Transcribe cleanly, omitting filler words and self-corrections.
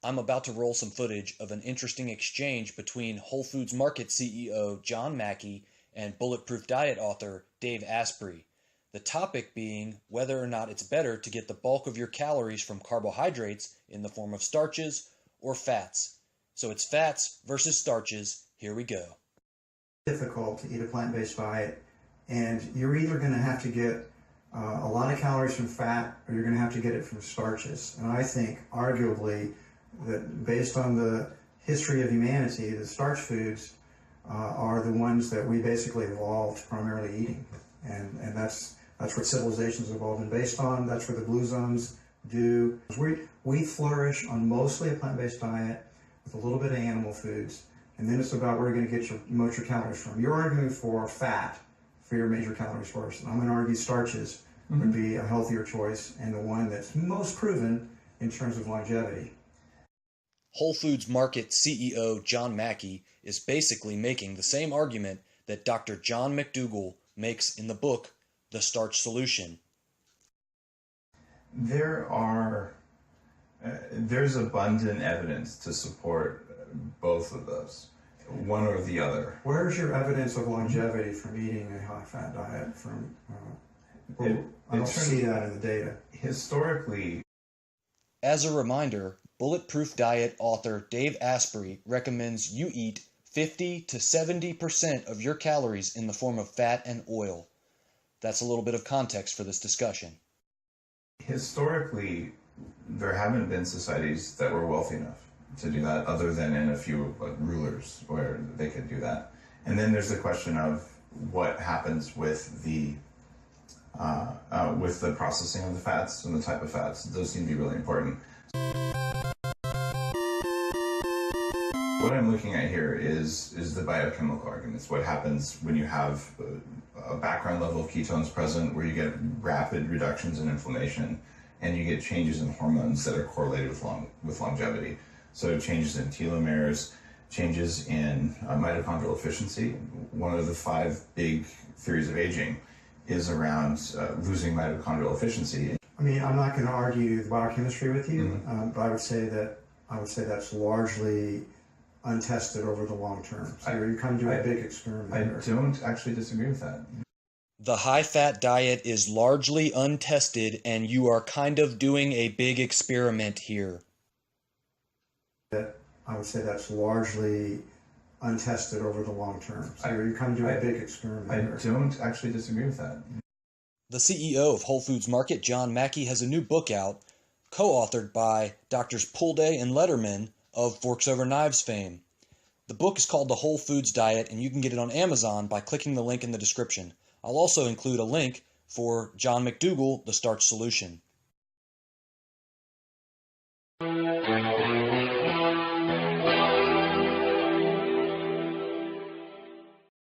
I'm about to roll some footage of an interesting exchange between Whole Foods Market CEO John Mackey and Bulletproof Diet author Dave Asprey. The topic being whether or not it's better to get the bulk of your calories from carbohydrates in the form of starches or fats. So it's fats versus starches. Here we go. Difficult to eat a plant-based diet, and you're either going to have to get a lot of calories from fat or you're going to have to get it from starches. And I think arguably that based on the history of humanity, the starch foods are the ones that we basically evolved primarily eating, and that's what civilization's evolved been based on. That's where the blue zones do. We flourish on mostly a plant-based diet with a little bit of animal foods, and then it's about where you're going to get most of your calories from. You're arguing for fat for your major calorie source, and I'm going to argue starches would be a healthier choice and the one that's most proven in terms of longevity. Whole Foods Market CEO John Mackey is basically making the same argument that Dr. John McDougall makes in the book The Starch Solution. There's abundant evidence to support both of those, one or the other. Where's your evidence of longevity from eating a high-fat diet? I don't see that in the data. Historically, as a reminder, Bulletproof Diet author Dave Asprey recommends you eat 50 to 70% of your calories in the form of fat and oil. That's a little bit of context for this discussion. Historically, there haven't been societies that were wealthy enough to do that, other than in a few rulers where they could do that. And then there's the question of what happens with the processing of the fats and the type of fats. Those seem to be really important. What I'm looking at here is the biochemical arguments. What happens when you have a background level of ketones present, where you get rapid reductions in inflammation, and you get changes in hormones that are correlated with longevity. So changes in telomeres, changes in mitochondrial efficiency. One of the 5 big theories of aging is around losing mitochondrial efficiency. I mean, I'm not going to argue the biochemistry with you, but I would say that's largely untested over the long term. So you're kind of doing a big experiment. I don't actually disagree with that. The high-fat diet is largely untested, and you are kind of doing a big experiment here. I would say that's largely untested over the long term. So you're kind of doing a big experiment. I don't actually disagree with that. The CEO of Whole Foods Market, John Mackey, has a new book out, co-authored by Drs. Pulde and Lederman of Forks Over Knives fame. The book is called The Whole Foods Diet, and you can get it on Amazon by clicking the link in the description. I'll also include a link for John McDougall, The Starch Solution.